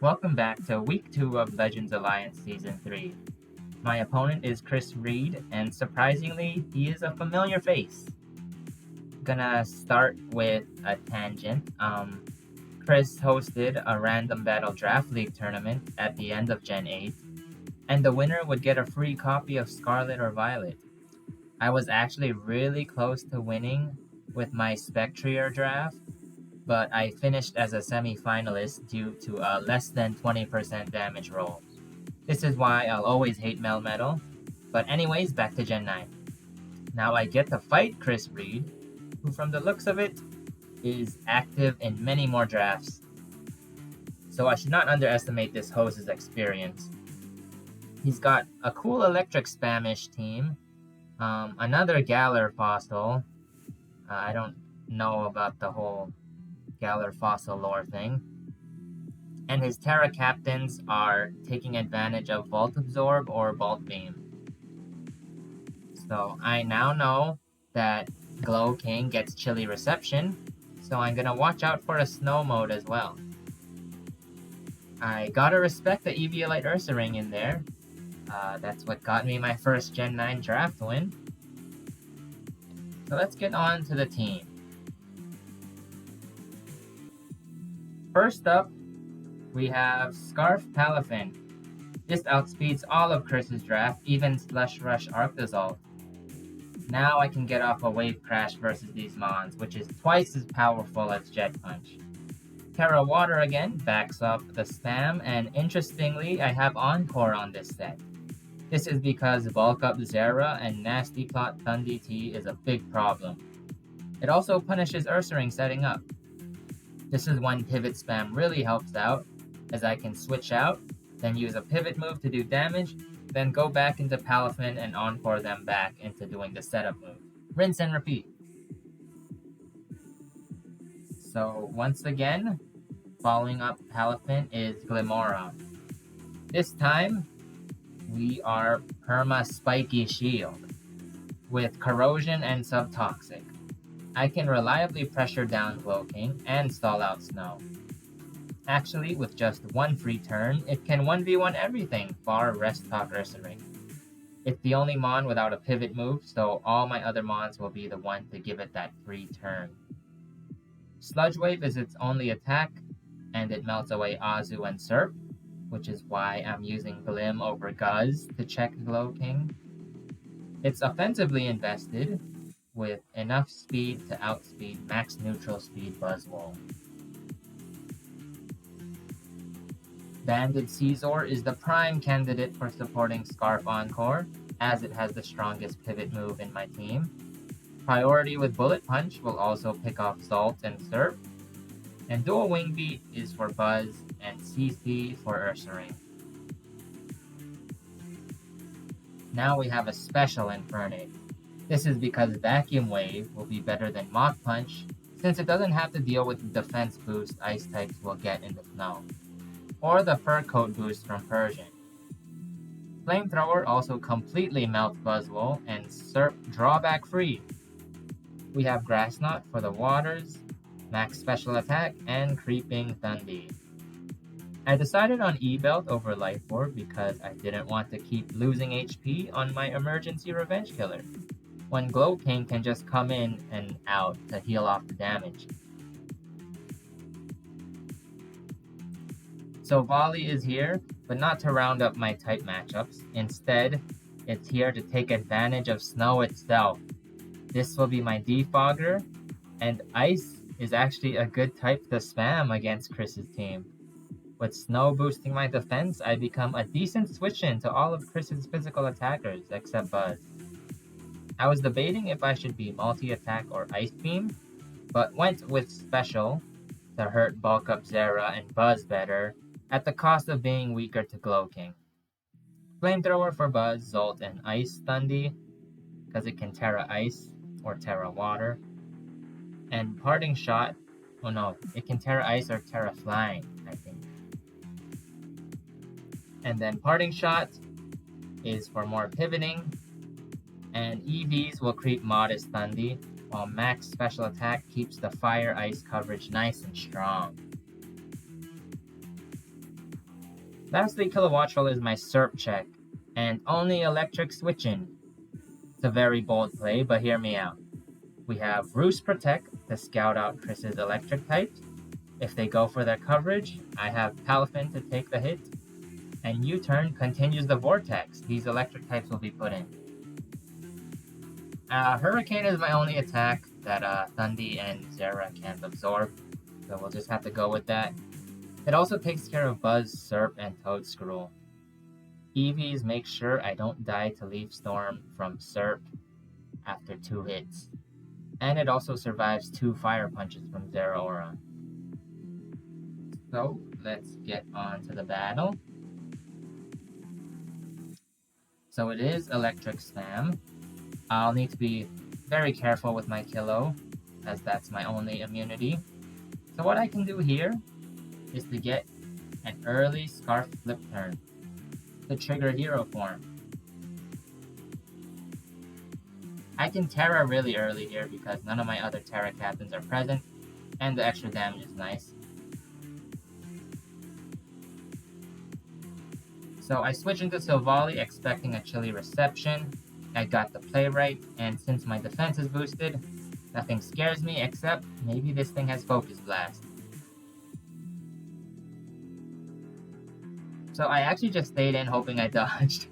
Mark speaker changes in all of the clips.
Speaker 1: Welcome back to Week 2 of Legends Alliance Season 3. My opponent is Chris Reed, and surprisingly, he is a familiar face. Gonna start with a tangent. Chris hosted a random battle draft league tournament at the end of Gen 8, and the winner would get a free copy of Scarlet or Violet. I was actually really close to winning with my Spectrier draft, but I finished as a semi-finalist due to a less than 20% damage roll. This is why I'll always hate Melmetal. But anyways, back to Gen 9. Now I get to fight Chris Reed, who from the looks of it, is active in many more drafts. So I should not underestimate this host's experience. He's got a cool electric spamish team, another Galar fossil. I don't know about the whole Galar fossil lore thing. And his Terra captains are taking advantage of Volt Absorb or boltbeam. So I now know that Glow King gets chilly reception, so I'm gonna watch out for a snow mode as well. I gotta respect the Eviolite Ursaring in there. That's what got me my first Gen 9 draft win. So let's get on to the team. First up, we have Scarf Palafin. This outspeeds all of Chris's draft, even Slush Rush Arctazalt. Now I can get off a Wave Crash versus these mons, which is twice as powerful as Jet Punch. Terra Water again backs up the spam, and interestingly, I have Encore on this set. This is because Bulk Up Zera and Nasty Plot Thundi T is a big problem. It also punishes Ursaring setting up. This is when pivot spam really helps out, as I can switch out, then use a pivot move to do damage, then go back into Palafin and Encore them back into doing the setup move. Rinse and repeat. So once again, following up Palafin is Glimora. This time, we are Perma-Spiky Shield with Corrosion and Subtoxic. I can reliably pressure down Glow King and stall out Snow. Actually, with just one free turn, it can 1v1 everything, bar Rest Talk Ursaring. It's the only mon without a pivot move, so all my other mons will be the one to give it that free turn. Sludge Wave is its only attack, and it melts away Azu and Serp, which is why I'm using Glim over Guz to check Glow King. It's offensively invested, with enough speed to outspeed max neutral speed Buzzwole. Banded Caesar is the prime candidate for supporting Scarf Encore, as it has the strongest pivot move in my team. Priority with Bullet Punch will also pick off Zalt and Serp, and Dual Wing Beat is for Buzz and CC for Ursaring. Now we have a special Infernate. This is because Vacuum Wave will be better than Mach Punch, since it doesn't have to deal with the defense boost Ice types will get in the snow, or the Fur Coat boost from Persian. Flamethrower also completely melts Buzzwole and Serp drawback free. We have Grass Knot for the waters, max special attack, and Creeping Thundi. I decided on E-Belt over Life Orb because I didn't want to keep losing HP on my emergency revenge killer, when Glow King can just come in and out to heal off the damage. So Volley is here, but not to round up my type matchups. Instead, it's here to take advantage of Snow itself. This will be my Defogger, and Ice is actually a good type to spam against Chris's team. With Snow boosting my defense, I become a decent switch-in to all of Chris's physical attackers, except Buzz. I was debating if I should be multi-attack or Ice Beam, but went with Special to hurt Bulk Up Zera and Buzz better, at the cost of being weaker to Glow King. Flamethrower for Buzz, Zolt, and Ice Thundi, because it can Terra Ice or Terra Water. And Parting Shot, oh no, it can Terra Ice or Terra Flying, I think. And then Parting Shot is for more pivoting, and EVs will creep Modest Thundi, while max special attack keeps the Fire Ice coverage nice and strong. Lastly, Kilowattrel is my SERP check, and only electric switching. It's a very bold play, but hear me out. We have Roost Protect to scout out Chris's electric types. If they go for their coverage, I have Palafin to take the hit, and U-Turn continues the Vortex. These electric types will be put in. Hurricane is my only attack that Thundy and Zera can't absorb, so we'll just have to go with that. It also takes care of Buzz, Serp, and Toadscruel. EVs make sure I don't die to Leaf Storm from Serp after 2 hits. And it also survives 2 Fire Punches from Zeraora. So, let's get on to the battle. So it is Electric Spam. I'll need to be very careful with my Kilo, as that's my only immunity. So what I can do here is to get an early Scarf Flip turn to trigger Hero Form. I can Terra really early here because none of my other Terra captains are present, and the extra damage is nice. So I switch into Silvally expecting a chilly reception. I got the play right, and since my defense is boosted, nothing scares me except maybe this thing has Focus Blast. So I actually just stayed in hoping I dodged,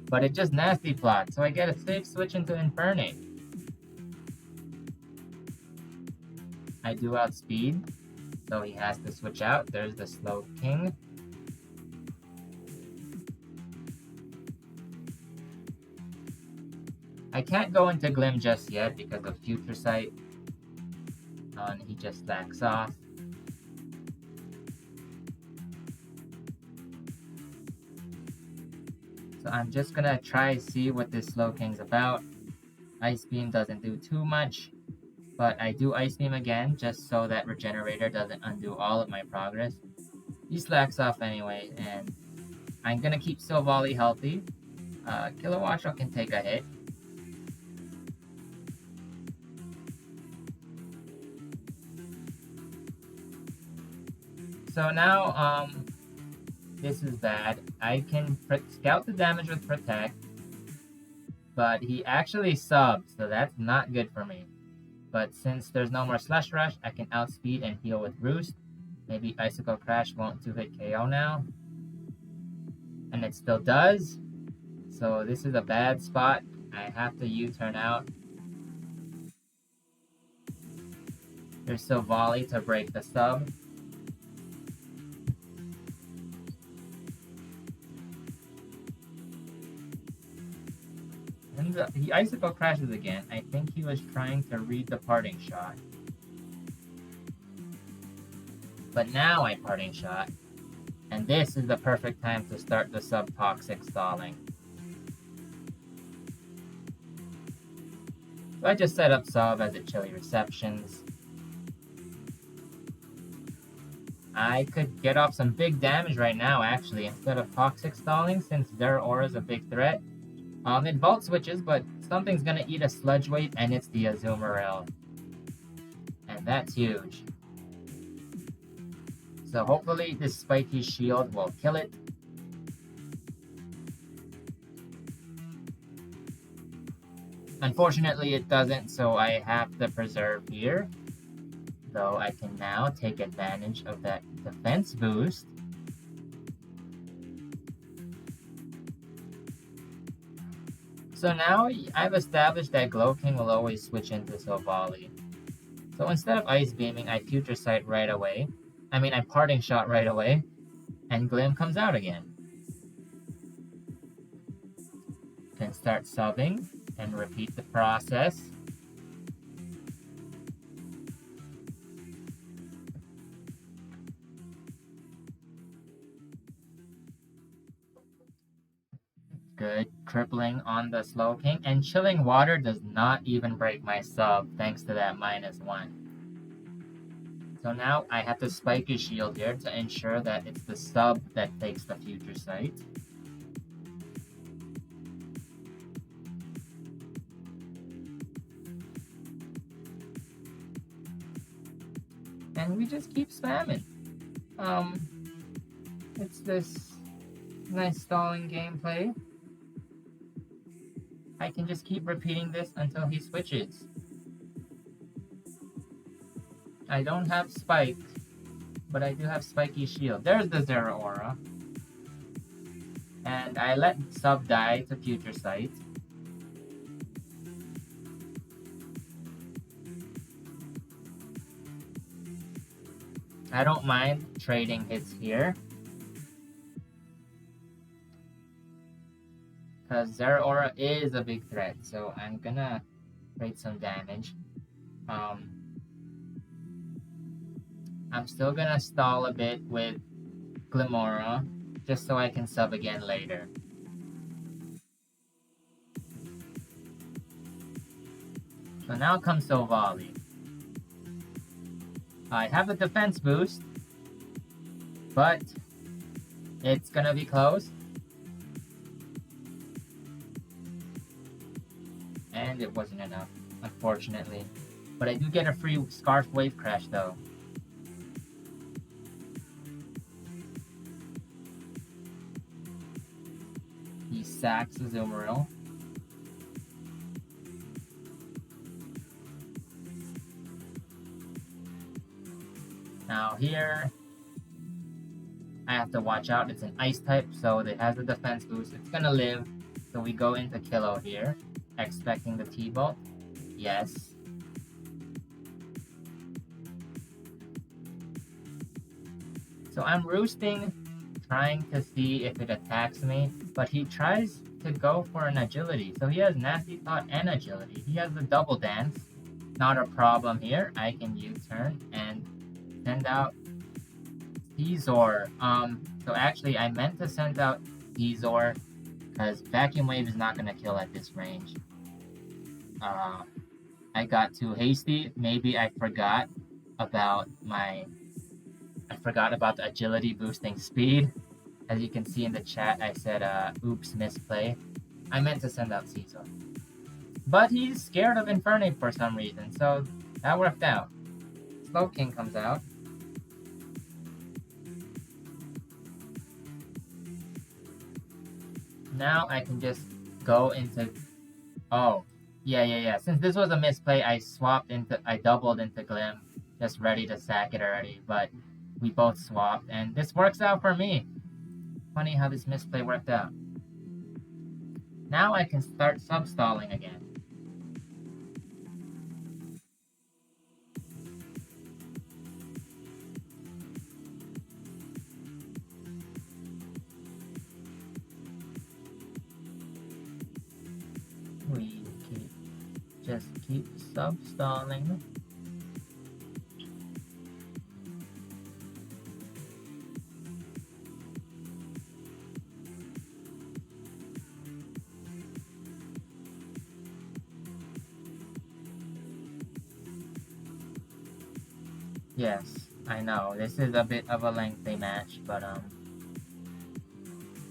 Speaker 1: but it just nasty plot, so I get a safe switch into Infernape. I do outspeed, so he has to switch out. There's the Slow King. I can't go into Glim just yet because of Future Sight. And he just backs off. So I'm just gonna try to see what this Slow King's about. Ice Beam doesn't do too much, but I do Ice Beam again just so that Regenerator doesn't undo all of my progress. He slacks off anyway, and I'm gonna keep Silvally healthy. Kilowattrel can take a hit. So now, this is bad. I can scout the damage with Protect, but he actually subs, so that's not good for me. But since there's no more Slush Rush, I can outspeed and heal with Roost. Maybe Icicle Crash won't 2-hit KO now. And it still does. So this is a bad spot. I have to U-turn out. There's still Volley to break the sub. And the Icicle crashes again. I think he was trying to read the Parting Shot. But now I Parting Shot. And this is the perfect time to start the sub-toxic stalling. So I just set up sub as a chilly receptions. I could get off some big damage right now, actually, instead of toxic stalling, since Zeraora is a big threat. It vault switches, but something's gonna eat a Sludge Wave, and it's the Azumarill. And that's huge. So hopefully this spiky shield will kill it. Unfortunately it doesn't, so I have to preserve here. Though I can now take advantage of that defense boost. So now I've established that Glow King will always switch into Silvally. So instead of Ice Beaming, I Future Sight right away. I Parting Shot right away. And Glim comes out again. Can start subbing and repeat the process. Good crippling on the Slow King, and Chilling Water does not even break my sub thanks to that -1. So now I have to spike his shield here to ensure that it's the sub that takes the Future Sight. And we just keep spamming. It's this Nice stalling gameplay. I can just keep repeating this until he switches. I don't have Spike, but I do have Spiky Shield. There's the Zero Aura. And I let sub die to Future Sight. I don't mind trading hits here, because Zero Aura is a big threat, so I'm gonna trade some damage. I'm still gonna stall a bit with Glimora, just so I can sub again later. So now comes Sovali. I have a defense boost, but it's gonna be close. And it wasn't enough, unfortunately. But I do get a free Scarf Wave Crash though. He sacks Azumarill. Now here, I have to watch out. It's an ice type, so it has a defense boost. It's gonna live, so we go into Kilo here, expecting the T-Bolt. Yes. So I'm roosting, trying to see if it attacks me, but he tries to go for an agility. So he has Nasty Thought and agility. He has the double dance. Not a problem here. I can U-turn and send out Scizor. So actually I meant to send out Scizor because Vacuum Wave is not gonna kill at this range. I got too hasty. Maybe I forgot about the agility boosting speed. As you can see in the chat, I said, oops, misplay. I meant to send out Scizor. But he's scared of Infernape for some reason, so that worked out. Slowking comes out. Now I can just go into... Oh, yeah. Since this was a misplay, I doubled into Glim, just ready to sack it already, but we both swapped, and this works out for me. Funny how this misplay worked out. Now I can start sub-stalling again. We just keep sub-stalling. Yes, I know, this is a bit of a lengthy match, but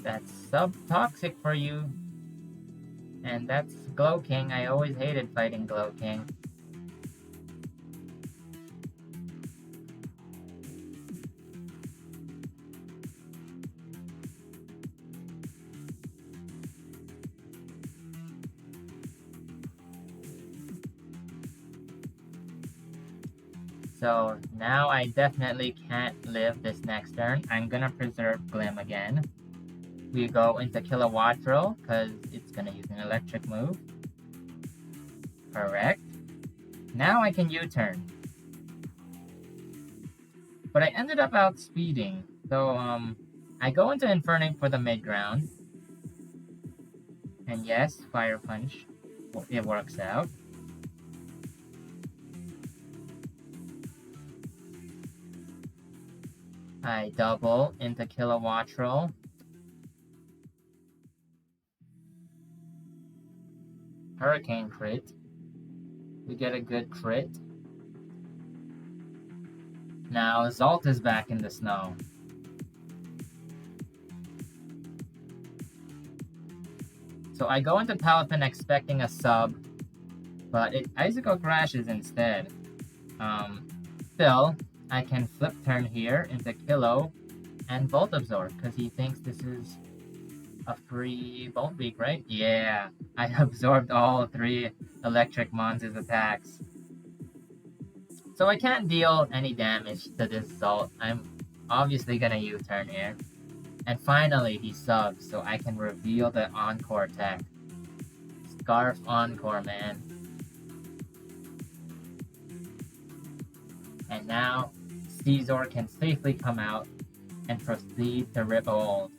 Speaker 1: that's sub-toxic for you. And that's Glow King. I always hated fighting Glow King. So now I definitely can't live this next turn. I'm gonna preserve Glim again. We go into Kilowattrel because it's gonna use an electric move. Correct. Now I can U-turn. But I ended up outspeeding. So I go into Infernape for the mid-ground. And yes, Fire Punch. It works out. I double into Kilowattrel. Hurricane crit. We get a good crit. Now Zalt is back in the snow. So I go into Palafin expecting a sub, but Icicle crashes instead. Still, I can flip turn here into Kilo and Volt Absorb because he thinks this is a free bolt beak, right? Yeah, I absorbed all 3 electric monsters' attacks. So I can't deal any damage to this Zolt. I'm obviously gonna U-turn here. And finally, he subs, so I can reveal the Encore tech. Scarf Encore, man. And now, Caesar can safely come out and proceed to rip old.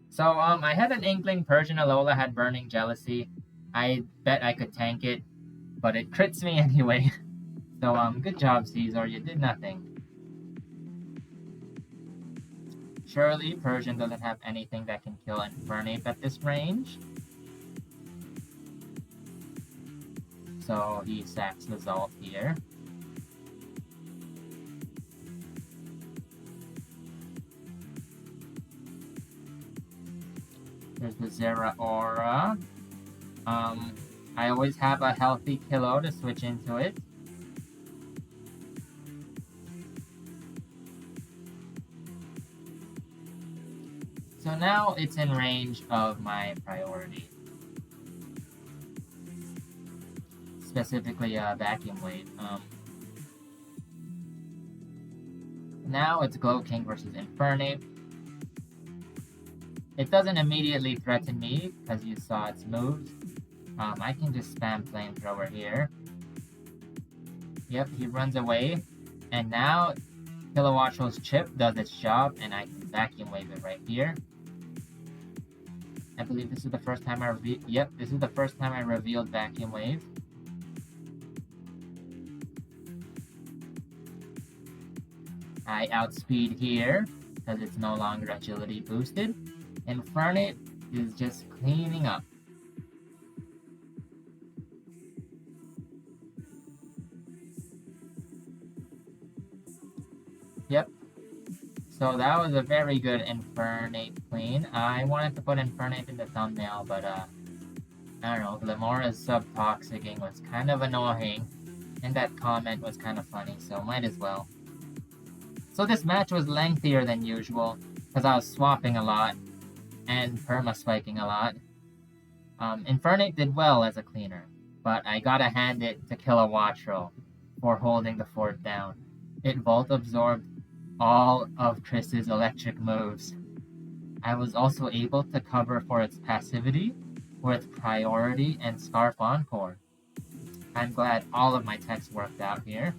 Speaker 1: So, I had an inkling Persian Alola had Burning Jealousy. I bet I could tank it, but it crits me anyway. So, good job, Caesar, you did nothing. Surely, Persian doesn't have anything that can kill Infernape at this range. So, he sacks the Zolt here. There's the Zeraora. I always have a healthy Kilo to switch into it. So now it's in range of my priority. Specifically Vacuum Wave. Now it's Glow King versus Infernape. It doesn't immediately threaten me, because you saw its moves. I can just spam Flamethrower here. Yep, he runs away. And now, Kilowattrel's Chip does its job, and I can Vacuum Wave it right here. I believe this is the first time this is the first time I revealed Vacuum Wave. I outspeed here, because it's no longer agility boosted. Infernape is just cleaning up. Yep. So that was a very good Infernape clean. I wanted to put Infernape in the thumbnail, but I don't know, Glimmera's sub-toxicing was kind of annoying, and that comment was kind of funny, so might as well. So this match was lengthier than usual, because I was swapping a lot, and perma-spiking a lot. Infernape did well as a cleaner, but I gotta hand it to Kilowattrel for holding the fort down. It Volt absorbed all of Chris's electric moves. I was also able to cover for its passivity with Priority and Scarf Encore. I'm glad all of my techs worked out here.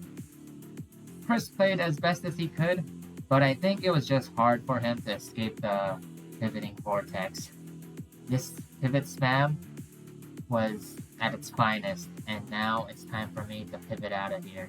Speaker 1: Chris played as best as he could, but I think it was just hard for him to escape the pivoting vortex. This pivot spam was at its finest, and now it's time for me to pivot out of here.